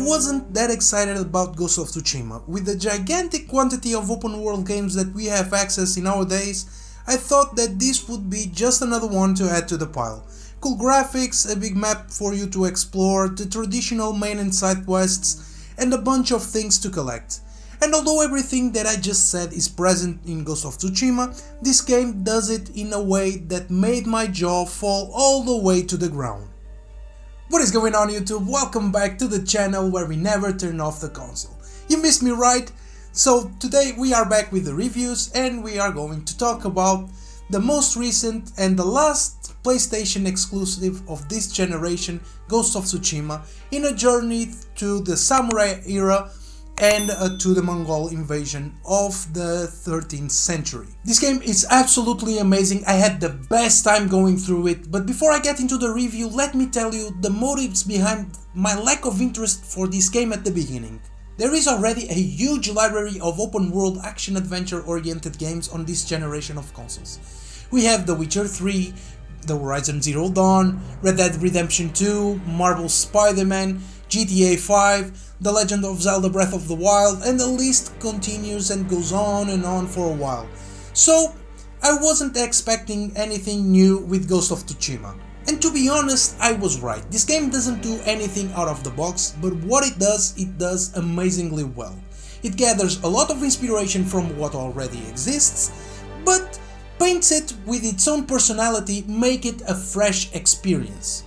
wasn't that excited about Ghost of Tsushima. With the gigantic quantity of open world games that we have access in nowadays, I thought that this would be just another one to add to the pile. Cool graphics, a big map for you to explore, the traditional main and side quests, and a bunch of things to collect. And although everything that I just said is present in Ghost of Tsushima, this game does it in a way that made my jaw fall all the way to the ground. What is going on, YouTube? Welcome back to the channel where we never turn off the console. You missed me, right? So today we are back with the reviews and we are going to talk about the most recent and the last PlayStation exclusive of this generation, Ghost of Tsushima, in a journey to the samurai era and to the Mongol invasion of the 13th century. This game is absolutely amazing. I had the best time going through it, but before I get into the review, let me tell you the motives behind my lack of interest for this game at the beginning. There is already a huge library of open world action-adventure oriented games on this generation of consoles. We have The Witcher 3, The Horizon Zero Dawn, Red Dead Redemption 2, Marvel's Spider-Man, GTA 5, The Legend of Zelda Breath of the Wild, and the list continues and goes on and on for a while. So, I wasn't expecting anything new with Ghost of Tsushima. And to be honest, I was right. This game doesn't do anything out of the box, but what it does amazingly well. It gathers a lot of inspiration from what already exists, but paints it with its own personality, make it a fresh experience.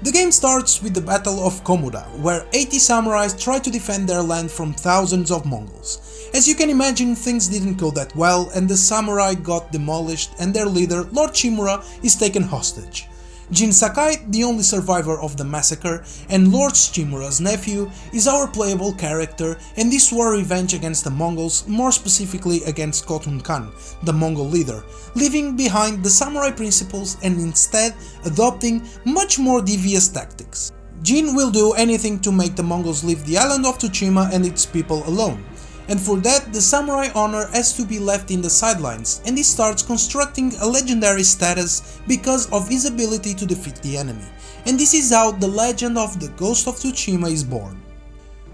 The game starts with the Battle of Komoda, where 80 samurais try to defend their land from thousands of Mongols. As you can imagine, things didn't go that well and the samurai got demolished and their leader, Lord Shimura, is taken hostage. Jin Sakai, the only survivor of the massacre, and Lord Shimura's nephew, is our playable character, and this swore revenge against the Mongols, more specifically against Khotun Khan, the Mongol leader, leaving behind the samurai principles and instead adopting much more devious tactics. Jin will do anything to make the Mongols leave the island of Tsushima and its people alone. And for that, the samurai honor has to be left in the sidelines, and he starts constructing a legendary status because of his ability to defeat the enemy. And this is how the legend of the Ghost of Tsushima is born.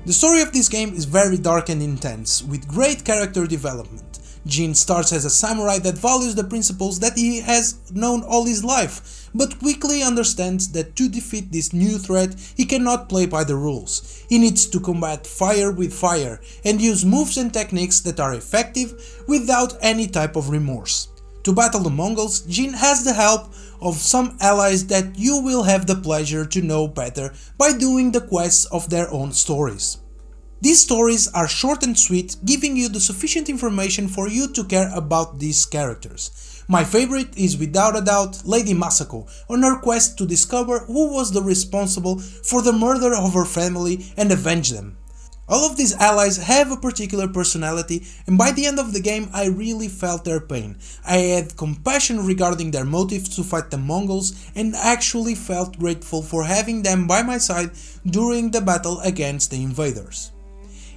The story of this game is very dark and intense, with great character development. Jin starts as a samurai that values the principles that he has known all his life, but quickly understands that to defeat this new threat he cannot play by the rules. He needs to combat fire with fire and use moves and techniques that are effective without any type of remorse. To battle the Mongols, Jin has the help of some allies that you will have the pleasure to know better by doing the quests of their own stories. These stories are short and sweet, giving you the sufficient information for you to care about these characters. My favorite is without a doubt Lady Masako, on her quest to discover who was the responsible for the murder of her family and avenge them. All of these allies have a particular personality, and by the end of the game I really felt their pain. I had compassion regarding their motives to fight the Mongols and actually felt grateful for having them by my side during the battle against the invaders.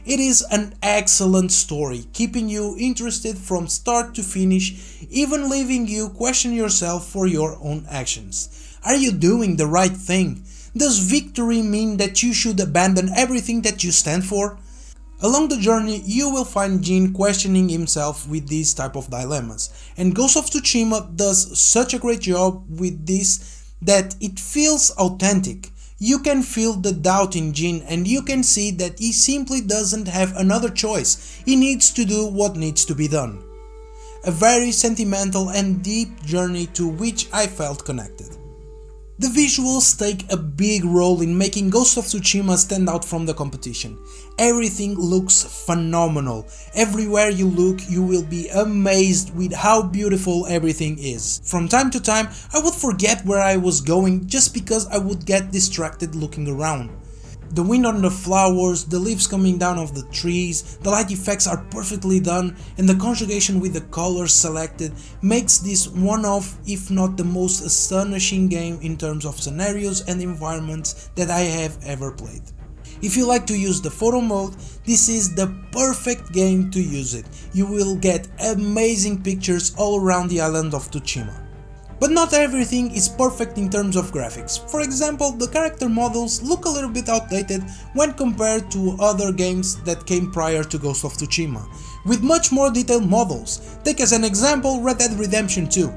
It is an excellent story, keeping you interested from start to finish, even leaving you question yourself for your own actions. Are you doing the right thing? Does victory mean that you should abandon everything that you stand for? Along the journey, you will find Jin questioning himself with these type of dilemmas, and Ghost of Tsushima does such a great job with this that it feels authentic. You can feel the doubt in Jin and you can see that he simply doesn't have another choice. He needs to do what needs to be done. A very sentimental and deep journey to which I felt connected. The visuals take a big role in making Ghost of Tsushima stand out from the competition. Everything looks phenomenal. Everywhere you look, you will be amazed with how beautiful everything is. From time to time, I would forget where I was going just because I would get distracted looking around. The wind on the flowers, the leaves coming down of the trees, the light effects are perfectly done, and the conjugation with the colors selected makes this one of, if not the most astonishing game in terms of scenarios and environments that I have ever played. If you like to use the photo mode, this is the perfect game to use it. You will get amazing pictures all around the island of Tsushima. But not everything is perfect in terms of graphics. For example, the character models look a little bit outdated when compared to other games that came prior to Ghost of Tsushima, with much more detailed models. Take as an example Red Dead Redemption 2.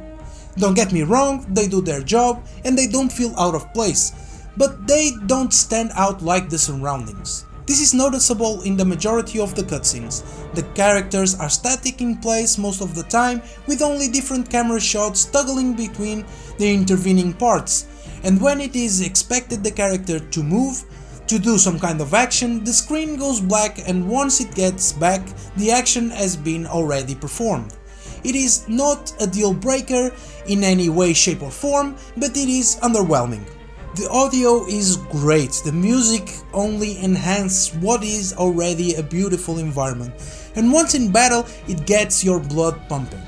Don't get me wrong, they do their job and they don't feel out of place, but they don't stand out like the surroundings. This is noticeable in the majority of the cutscenes. The characters are static in place most of the time, with only different camera shots toggling between the intervening parts, and when it is expected the character to move, to do some kind of action, the screen goes black and once it gets back, the action has been already performed. It is not a deal breaker in any way, shape or form, but it is underwhelming. The audio is great, the music only enhances what is already a beautiful environment, and once in battle it gets your blood pumping.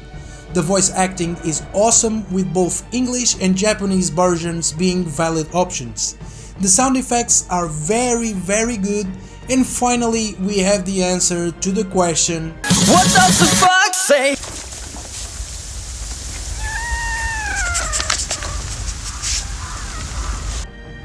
The voice acting is awesome, with both English and Japanese versions being valid options. The sound effects are very good, and finally we have the answer to the question, what does the fuck say?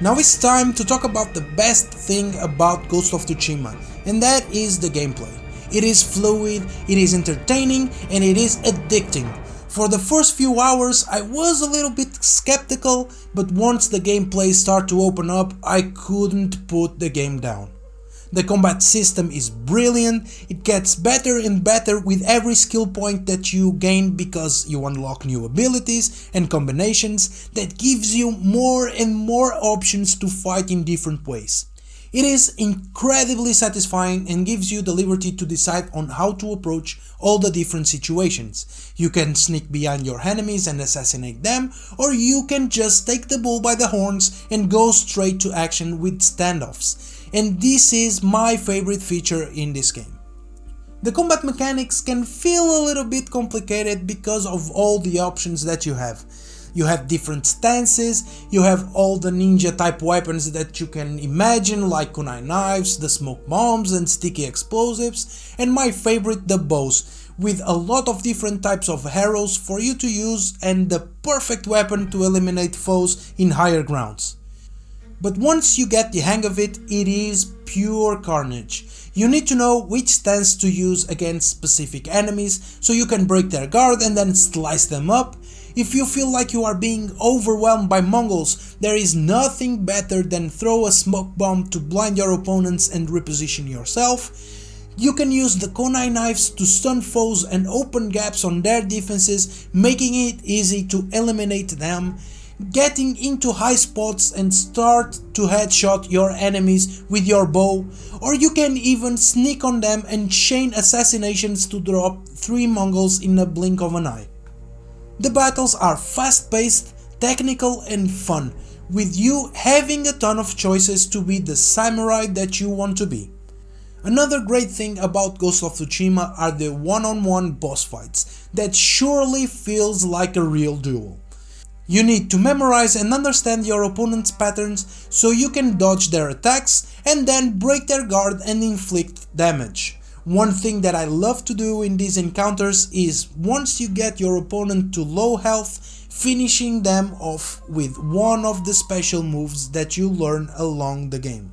Now it's time to talk about the best thing about Ghost of Tsushima, and that is the gameplay. It is fluid, it is entertaining, and it is addicting. For the first few hours I was a little bit skeptical, but once the gameplay started to open up, I couldn't put the game down. The combat system is brilliant, it gets better and better with every skill point that you gain because you unlock new abilities and combinations that gives you more and more options to fight in different ways. It is incredibly satisfying and gives you the liberty to decide on how to approach all the different situations. You can sneak behind your enemies and assassinate them, or you can just take the bull by the horns and go straight to action with standoffs. And this is my favorite feature in this game. The combat mechanics can feel a little bit complicated because of all the options that you have. You have different stances, you have all the ninja type weapons that you can imagine, like kunai knives, the smoke bombs and sticky explosives, and my favorite, the bows, with a lot of different types of arrows for you to use and the perfect weapon to eliminate foes in higher grounds. But once you get the hang of it, it is pure carnage. You need to know which stance to use against specific enemies so you can break their guard and then slice them up. If you feel like you are being overwhelmed by Mongols, there is nothing better than throw a smoke bomb to blind your opponents and reposition yourself. You can use the kunai knives to stun foes and open gaps on their defenses, making it easy to eliminate them. Getting into high spots and start to headshot your enemies with your bow, or you can even sneak on them and chain assassinations to drop 3 Mongols in a blink of an eye. The battles are fast-paced, technical and fun, with you having a ton of choices to be the samurai that you want to be. Another great thing about Ghost of Tsushima are the one-on-one boss fights that surely feels like a real duel. You need to memorize and understand your opponent's patterns so you can dodge their attacks and then break their guard and inflict damage. One thing that I love to do in these encounters is, once you get your opponent to low health, finishing them off with one of the special moves that you learn along the game.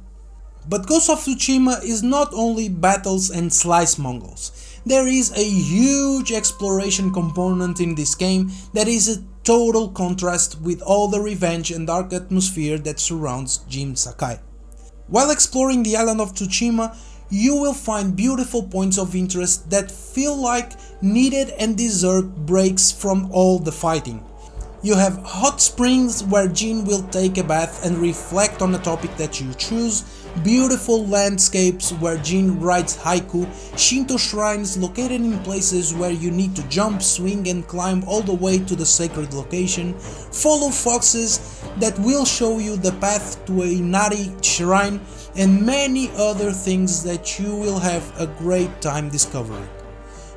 But Ghost of Tsushima is not only battles and slice Mongols. There is a huge exploration component in this game that is a total contrast with all the revenge and dark atmosphere that surrounds Jin Sakai. While exploring the island of Tsushima, you will find beautiful points of interest that feel like needed and deserved breaks from all the fighting. You have hot springs where Jin will take a bath and reflect on a topic that you choose, beautiful landscapes where Jin writes haiku, Shinto shrines located in places where you need to jump, swing and climb all the way to the sacred location, follow foxes that will show you the path to a Inari shrine, and many other things that you will have a great time discovering.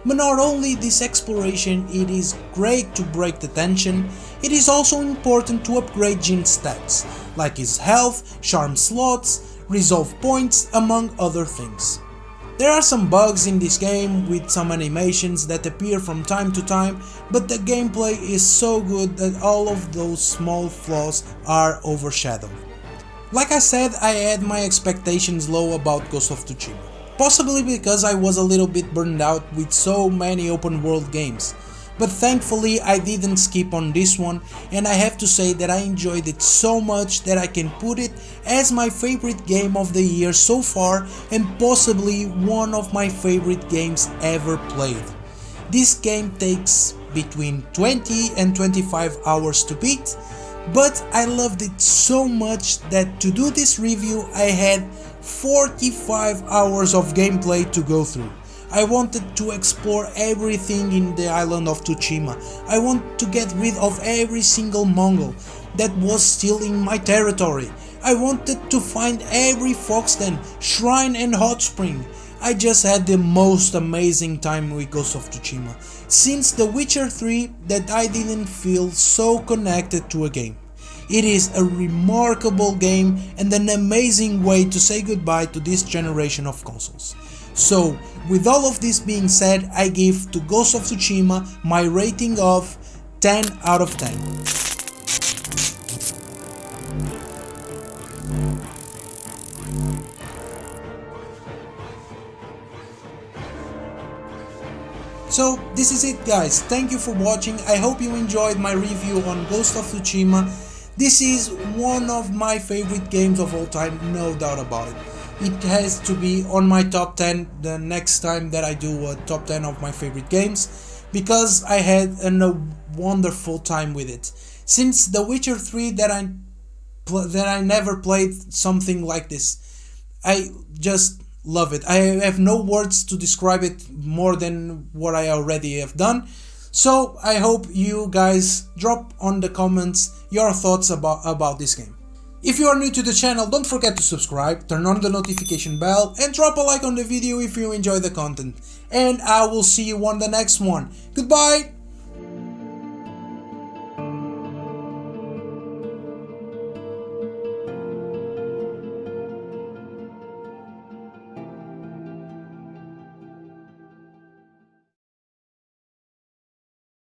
But not only this exploration, it is great to break the tension, it is also important to upgrade Jin's stats, like his health, charm slots, resolve points, among other things. There are some bugs in this game with some animations that appear from time to time, but the gameplay is so good that all of those small flaws are overshadowed. Like I said, I had my expectations low about Ghost of Tsushima, possibly because I was a little bit burned out with so many open world games. But thankfully I didn't skip on this one, and I have to say that I enjoyed it so much that I can put it as my favorite game of the year so far, and possibly one of my favorite games ever played. This game takes between 20 and 25 hours to beat, but I loved it so much that to do this review I had 45 hours of gameplay to go through. I wanted to explore everything in the island of Tsushima. I want to get rid of every single Mongol that was still in my territory. I wanted to find every fox den, shrine and hot spring. I just had the most amazing time with Ghost of Tsushima since The Witcher 3 that I didn't feel so connected to a game. It is a remarkable game and an amazing way to say goodbye to this generation of consoles. So, with all of this being said, I give to Ghost of Tsushima my rating of 10 out of 10. So this is it guys, thank you for watching. I hope you enjoyed my review on Ghost of Tsushima. This is one of my favorite games of all time, no doubt about it. It has to be on my top 10 the next time that I do a top 10 of my favorite games, because I had a wonderful time with it. Since The Witcher 3 that I never played something like this. I just love it. I have no words to describe it more than what I already have done. So I hope you guys drop on the comments your thoughts about this game. If you are new to the channel, don't forget to subscribe, turn on the notification bell and drop a like on the video if you enjoy the content. And I will see you on the next one. Goodbye!